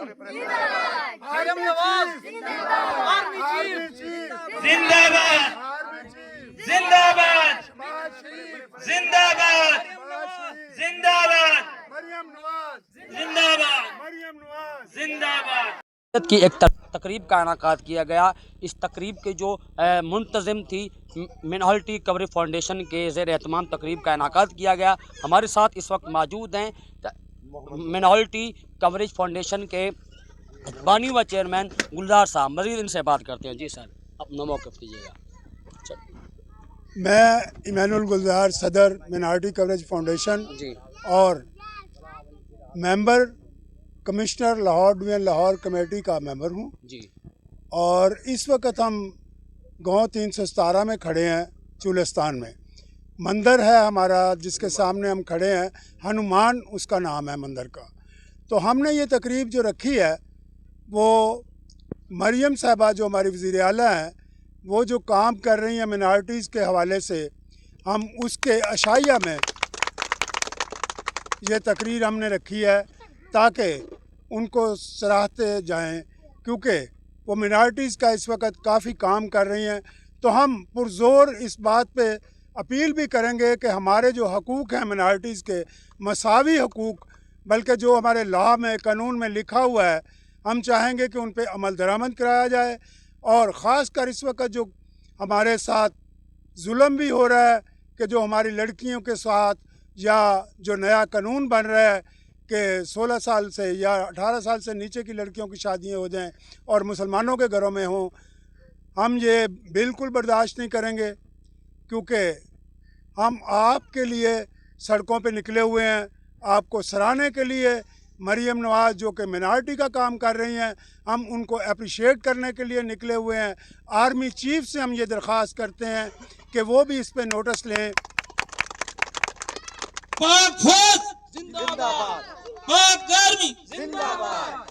मरियम नवाज जिंदाबाद, जिंदाबाद, जिंदाबाद, जिंदाबाद, जिंदाबाद, जिंदाबाद। की एक तकरीब का इनेकाद किया गया। इस तकरीब के जो मुंतज़िम थी मिनॉरिटी कवरेज फाउंडेशन के ज़ेर एहतमाम तकरीब का इनेकाद किया गया। हमारे साथ इस वक्त मौजूद हैं मिनॉरिटी कवरेज फाउंडेशन के बानी व चेयरमैन गुलजार साहब। मज़ीद इनसे बात करते हैं। जी सर, अपना मौक़िफ़ कीजिएगा। मैं इमानुल गुलजार, सदर मिनॉरिटी कवरेज फाउंडेशन जी और member commissioner Lahore division Lahore committee का मेंबर हूँ जी। और इस वक्त हम गांव 317 में खड़े हैं। चुलिस्तान में मंदिर है हमारा जिसके सामने हम खड़े हैं, हनुमान उसका नाम है मंदिर का। तो हमने ये तकरीब जो रखी है वो मरियम साहबा जो हमारी वज़ीर आला हैं, वो जो काम कर रही हैं मिनॉरिटीज़ के हवाले से, हम उसके अशाइया में ये तकरीर हमने रखी है ताकि उनको सराहते जाएं, क्योंकि वो मिनॉरिटीज़ का इस वक्त काफ़ी काम कर रही हैं। तो हम पुरज़ोर इस बात पे अपील भी करेंगे कि हमारे जो हकूक़ हैं मिनॉरिटीज़ के, मसावी हकूक़, बल्कि जो हमारे लॉ में कानून में लिखा हुआ है, हम चाहेंगे कि उन पे अमल दरामद कराया जाए। और ख़ास कर इस वक्त जो हमारे साथ जुल्म भी हो रहा है कि जो हमारी लड़कियों के साथ, या जो नया कानून बन रहा है कि 16 साल से या 18 साल से नीचे की लड़कियों की शादियाँ हो जाएं और मुसलमानों के घरों में हों, हम ये बिल्कुल बर्दाश्त नहीं करेंगे। क्योंकि हम आपके लिए सड़कों पे निकले हुए हैं, आपको सराहने के लिए। मरियम नवाज़ जो कि मिनॉरिटी का काम कर रही हैं, हम उनको अप्रिशिएट करने के लिए निकले हुए हैं। आर्मी चीफ से हम ये दरख्वास्त करते हैं कि वो भी इस पे नोटिस लें। पाक फौज जिंदाबाद, पाक आर्मी जिंदाबाद,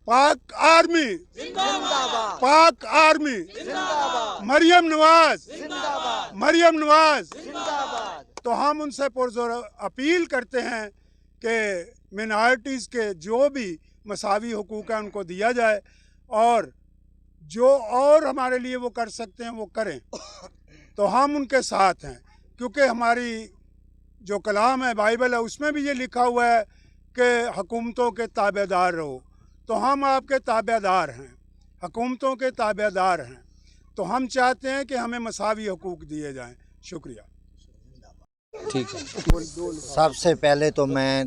पाक आर्मी जिंदाबाद, पाक आर्मी जिंदाबाद, मरियम नवाज जिंदाबाद, मरियम नवाज। जिंदाबाद। तो हम उनसे पुरजोर अपील करते हैं कि मिनॉरिटीज़ के जो भी मसावी हुकूक हैं उनको दिया जाए, और जो और हमारे लिए वो कर सकते हैं वो करें। तो हम उनके साथ हैं, क्योंकि हमारी जो कलाम है, बाइबल है, उसमें भी ये लिखा हुआ है कि हुकूमतों के ताबेदार रहो। तो हम आपके ताबेदार हैं, हुकूमतों के ताबेदार हैं। तो हम चाहते हैं कि हमें मसावी हुकूक दिए जाएं। शुक्रिया। ठीक है। सबसे पहले तो मैं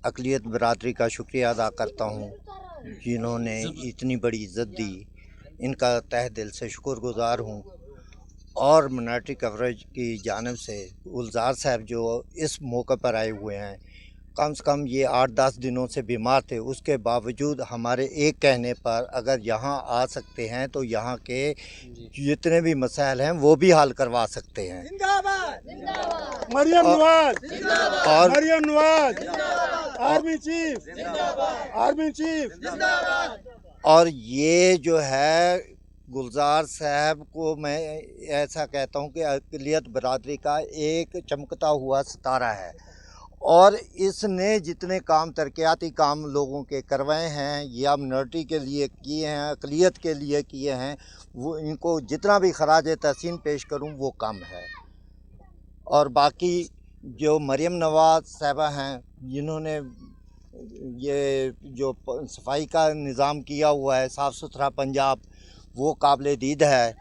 अक़लियत बरादरी का शुक्रिया अदा करता हूँ जिन्होंने इतनी बड़ी इज़्ज़त दी, इनका तहे दिल से शुक्रगुज़ार हूँ। और मिनॉरिटी कवरेज की जानिब से गुलजार साहब जो इस मौके पर आए हुए हैं, कम से कम ये 8-10 दिनों से बीमार थे, उसके बावजूद हमारे एक कहने पर अगर यहाँ आ सकते हैं तो यहाँ के जितने भी मसाइल हैं वो भी हल करवा सकते हैं। मरियम नवाज, और Maryam Nawaz, army chief, army chief. और ये जो है गुलजार साहब को मैं ऐसा कहता हूँ कि अक़लियत बरादरी का एक चमकता हुआ सितारा है, और इसने जितने काम तरक्याती काम लोगों के करवाए हैं या मिनॉरिटी के लिए किए हैं, अक़लियत के लिए किए हैं, वो इनको जितना भी खराज तहसीन पेश करूँ वो कम है। और बाकी जो मरियम नवाज साहबा हैं जिन्होंने ये जो सफाई का निज़ाम किया हुआ है, साफ़ सुथरा पंजाब, वो काबिल दीद है।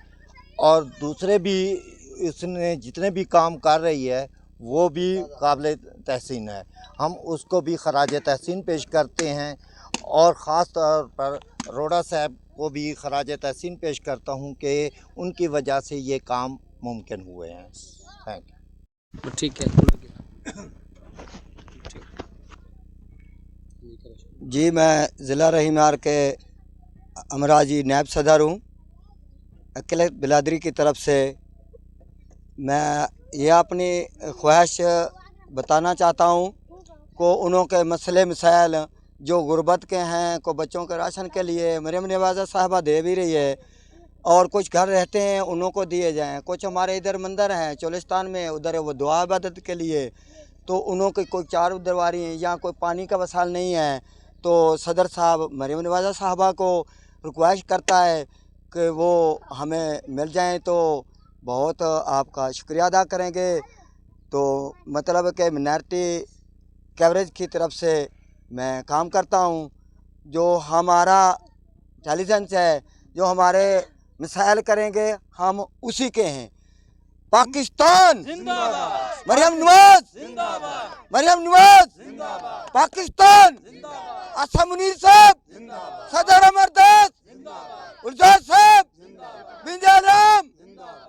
और दूसरे भी इसने जितने भी काम कर रही है वो भी काबिल तहसीन है, हम उसको भी खराज तहसीन पेश करते हैं। और ख़ास तौर पर रोड़ा साहब को भी खराज तहसीन पेश करता हूँ कि उनकी वजह से ये काम मुमकिन हुए हैं। Thank you. ठीक है। जी, मैं ज़िला रहीमार के अमराजी नायब सदर हूँ। अक़लियत बिरादरी की तरफ से मैं ये अपनी ख्वाहिश बताना चाहता हूँ को उन्हों के मसले मसाइल जो गुर्बत के हैं, को बच्चों के राशन के लिए मरियम नवाज़ साहबा दे भी रही है, और कुछ घर रहते हैं उन्हों को दिए जाएं। कुछ हमारे इधर मंदिर हैं चोलिस्तान में, उधर वो दुआ इबादत के लिए, तो उन्हों की कोई चार दरबारी हैं या कोई पानी का वसाल नहीं है, तो सदर साहब मरियम नवाज़ा साहबा को रिक्वेस्ट करता है कि वो हमें मिल जाएं तो बहुत आपका शुक्रिया अदा करेंगे। तो मतलब कि मिनॉरिटी कवरेज की तरफ से मैं काम करता हूं। जो हमारा इंटेलिजेंस है, जो हमारे मिसाइल करेंगे, हम उसी के हैं। पाकिस्तान जिंदाबाद, मरियम नवाज जिंदाबाद, मरियम नवाज जिंदाबाद, पाकिस्तान, असम मुनीर साहब जिंदाबाद, सदर अमरदास जिंदाबाद, गुलजार साहब जिंदाबाद, बिंजा राम जिंदाबाद।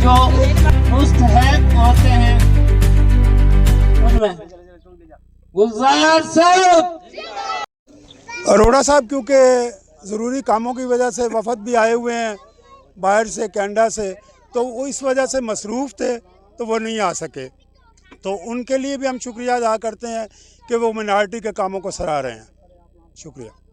जो मुस्तहक होते हैं उनमें गुलजार साहब। अरोड़ा साहब क्योंकि ज़रूरी कामों की वजह से वफद भी आए हुए हैं बाहर से, कनाडा से, तो वो इस वजह से मसरूफ़ थे तो वो नहीं आ सके। तो उनके लिए भी हम शुक्रिया अदा करते हैं कि वो मिनॉरिटी के कामों को सराह रहे हैं। शुक्रिया।